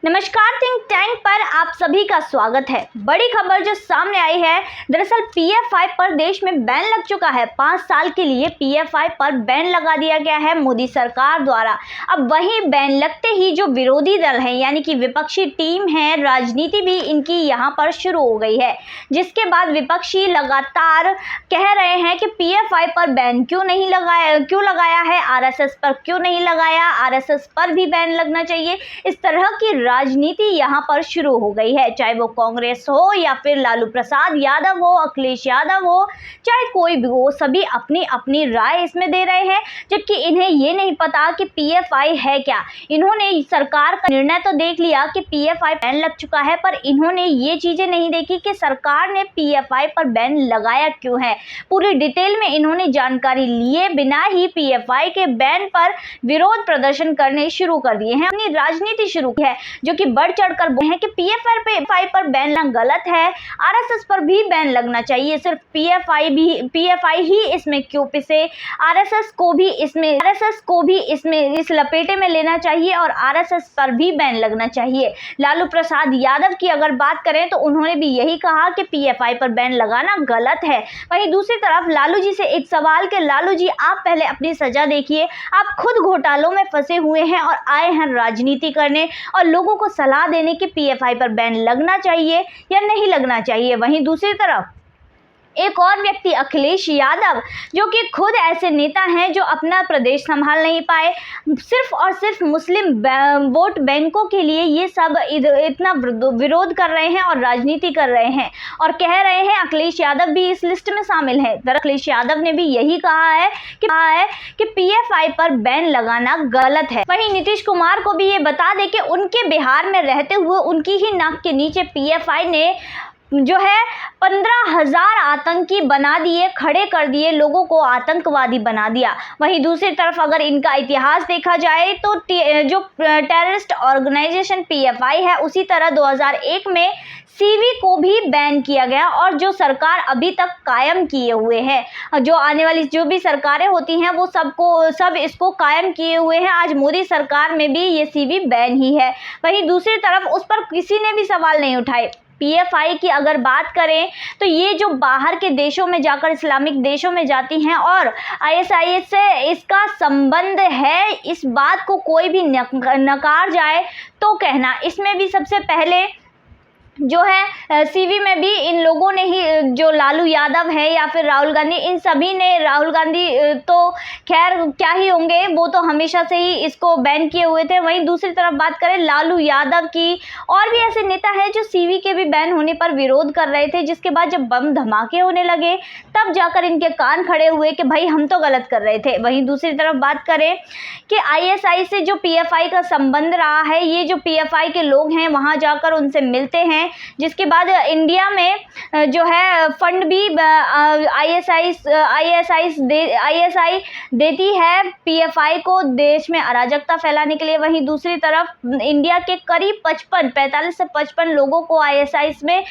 नमस्कार, think tank पर आप सभी का स्वागत है। बड़ी खबर जो सामने आई है, दरअसल PF5 पर देश में बैन लग चुका है। 5 साल के लिए PF5 पर बैन लगा दिया गया है मोदी सरकार द्वारा। अब वही बैन लगते ही जो विरोधी दल है यानी कि विपक्षी टीम है, राजनीति भी इनकी यहाँ पर शुरू हो गई है, जिसके बाद विपक्षी लगातार कह रहे हैं कि PF5 पर बैन क्यों लगाया है, RSS पर क्यों नहीं लगाया, RSS पर भी बैन लगना चाहिए। इस तरह की राजनीति यहाँ पर शुरू हो गई है, चाहे वो कांग्रेस हो या फिर लालू प्रसाद यादव हो, अखिलेश यादव हो, चाहे कोई भी हो, सभी अपनी अपनी राय इसमें दे रहे हैं, जबकि इन्हें ये नहीं पता कि PF5 है क्या। इन्होंने सरकार का निर्णय तो देख लिया कि PF5 बैन लग चुका है, पर इन्होंने ये चीजें नहीं देखी कि सरकार ने PF5 पर बैन लगाया क्यों है। पूरी डिटेल में इन्होंने जानकारी लिए बिना ही PF5 के बैन पर विरोध प्रदर्शन करने शुरू कर दिए हैं, अपनी राजनीति शुरू की है, जो कि बढ़ चढ़कर बोले हैं कि PF5 पर बैन लगना गलत है, RSS पर भी बैन लगना चाहिए। सिर्फ PF5 ही इसमें क्यों पिसे, RSS को भी इसमें इस लपेटे में लेना चाहिए और RSS पर भी बैन लगना चाहिए। लालू प्रसाद यादव की अगर बात करें तो उन्होंने भी यही कहा कि PF5 पर बैन लगाना गलत है। वहीं दूसरी तरफ लालू जी से एक सवाल कि लालू जी, आप पहले अपनी सजा देखिए, आप खुद घोटालों में फंसे हुए हैं और आए हैं राजनीति करने और लोगों को सलाह देने कि PF5 पर बैन लगना चाहिए या नहीं लगना चाहिए। वहीं दूसरी तरफ एक और व्यक्ति अखिलेश यादव, जो कि खुद ऐसे नेता हैं जो अपना प्रदेश संभाल नहीं पाए, सिर्फ और सिर्फ मुस्लिम वोट बैंकों के लिए ये सब इतना विरोध कर रहे हैं और राजनीति कर रहे हैं और कह रहे हैं अखिलेश यादव भी इस लिस्ट में शामिल है। अखिलेश यादव ने भी यही कहा है कि PF5 पर बैन लगाना गलत है। वहीं नीतीश कुमार को भी ये बता दें कि उनके बिहार में रहते हुए उनकी ही नाक के नीचे PF5 ने जो है 15,000 आतंकी बना दिए, खड़े कर दिए, लोगों को आतंकवादी बना दिया। वहीं दूसरी तरफ अगर इनका इतिहास देखा जाए तो जो टेररिस्ट ऑर्गेनाइजेशन PF5 है, उसी तरह 2001 में CV को भी बैन किया गया और जो सरकार अभी तक कायम किए हुए है, जो आने वाली जो भी सरकारें होती हैं वो सब इसको कायम किए हुए हैं। आज मोदी सरकार में भी ये CV बैन ही है। वहीं दूसरी तरफ उस पर किसी ने भी सवाल नहीं उठाए। PF5 की अगर बात करें तो ये जो बाहर के देशों में जाकर इस्लामिक देशों में जाती हैं और ISIS से इसका संबंध है, इस बात को कोई भी नकार जाए तो कहना, इसमें भी सबसे पहले जो है CV में भी इन लोगों ने ही, जो लालू यादव है या फिर राहुल गांधी, इन सभी ने, राहुल गांधी तो खैर क्या ही होंगे, वो तो हमेशा से ही इसको बैन किए हुए थे। वहीं दूसरी तरफ बात करें लालू यादव की, और भी ऐसे नेता हैं जो CV के भी बैन होने पर विरोध कर रहे थे, जिसके बाद जब बम धमाके होने लगे तब जाकर इनके कान खड़े हुए कि भाई हम तो गलत कर रहे थे। वहीं दूसरी तरफ बात करें कि ISI से जो PF5 का संबंध रहा है, ये जो PF5 के लोग हैं वहाँ जाकर उनसे मिलते हैं, जिसके बाद इंडिया में जो है फंड भी ISI देती है PF5 को देश में अराजकता फैलाने के लिए। वहीं दूसरी तरफ इंडिया के करीब 45 से 55 लोगों को ISI में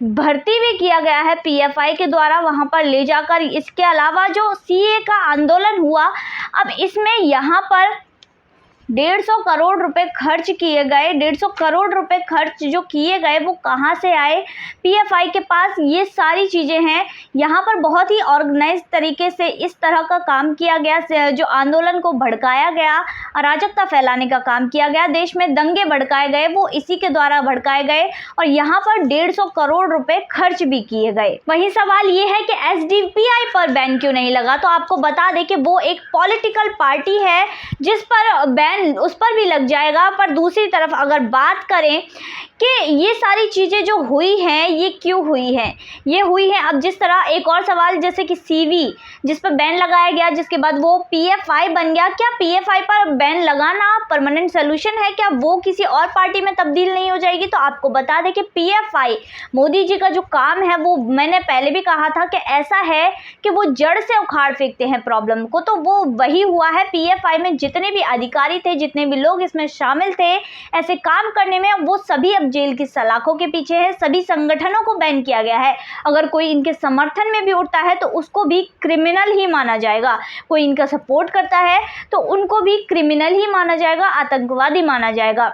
भर्ती भी किया गया है PF5 के द्वारा वहां पर ले जाकर। इसके अलावा जो CA का आंदोलन हुआ, अब इसमें यहाँ पर 150 करोड़ रुपए खर्च किए गए। 150 करोड़ रुपए खर्च जो किए गए वो कहाँ से आए, PF5 के पास ये सारी चीज़ें हैं। यहाँ पर बहुत ही ऑर्गेनाइज तरीके से इस तरह का काम किया गया, जो आंदोलन को भड़काया गया, अराजकता फैलाने का काम किया गया, देश में दंगे भड़काए गए, वो इसी के द्वारा भड़काए गए और यहाँ पर 150 करोड़ रुपए खर्च भी किए गए। वही सवाल ये है कि SDPI पर बैन क्यों नहीं लगा, तो आपको बता दें कि वो एक पॉलिटिकल पार्टी है जिस पर बैन उस पर भी लग जाएगा। पर दूसरी तरफ अगर बात करें कि ये सारी चीज़ें जो हुई हैं ये क्यों हुई हैं, ये हुई हैं अब जिस तरह, एक और सवाल जैसे कि CV जिस पर बैन लगाया गया, जिसके बाद वो PF5 बन गया, क्या PF5 पर बैन लगाना परमानेंट सोल्यूशन है, क्या वो किसी और पार्टी में तब्दील नहीं हो जाएगी? तो आपको बता दें कि PF5 मोदी जी का जो काम है, वो मैंने पहले भी कहा था कि ऐसा है कि वो जड़ से उखाड़ फेंकते हैं प्रॉब्लम को, तो वो वही हुआ है। PF5 में जितने भी अधिकारी थे, जितने भी लोग इसमें शामिल थे ऐसे काम करने में, वो सभी अब जेल की सलाखों के पीछे है। सभी संगठनों को बैन किया गया है। अगर कोई इनके समर्थन में भी उठता है तो उसको भी क्रिमिनल ही माना जाएगा। कोई इनका सपोर्ट करता है तो उनको भी क्रिमिनल ही माना जाएगा, आतंकवादी माना जाएगा।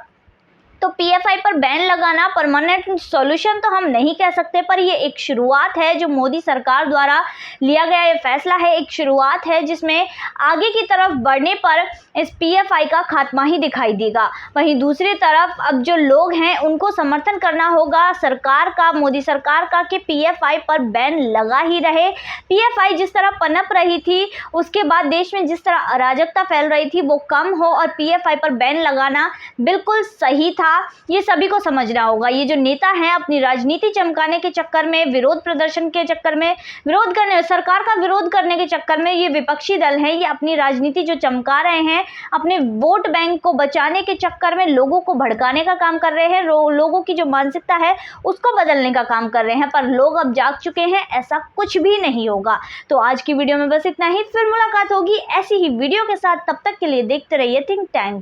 तो पीएफआई पर बैन लगाना परमानेंट सॉल्यूशन तो हम नहीं कह सकते, पर ये एक शुरुआत है जो मोदी सरकार द्वारा लिया गया ये फैसला है। एक शुरुआत है जिसमें आगे की तरफ बढ़ने पर इस पीएफआई का खात्मा ही दिखाई देगा। वहीं दूसरी तरफ अब जो लोग हैं उनको समर्थन करना होगा सरकार का, मोदी सरकार का, कि पीएफआई पर बैन लगा ही रहे। पीएफआई जिस तरह पनप रही थी, उसके बाद देश में जिस तरह अराजकता फैल रही थी वो कम हो, और पीएफआई पर बैन लगाना बिल्कुल सही था। ये सभी को समझना होगा। ये जो नेता हैं अपनी राजनीति चमकाने के चक्कर में, विरोध प्रदर्शन के चक्कर में, विरोध करने, सरकार का विरोध करने के चक्कर में, ये विपक्षी दल हैं, ये अपनी राजनीति जो चमका रहे हैं, अपने वोट बैंक को बचाने के चक्कर में लोगों को भड़काने का काम कर रहे हैं, लोगों की जो मानसिकता है उसको बदलने का काम कर रहे हैं। पर लोग अब जाग चुके हैं, ऐसा कुछ भी नहीं होगा। तो आज की वीडियो में बस इतना ही, फिर मुलाकात होगी ऐसी ही वीडियो के साथ। तब तक के लिए देखते रहिए थिंक टैंक।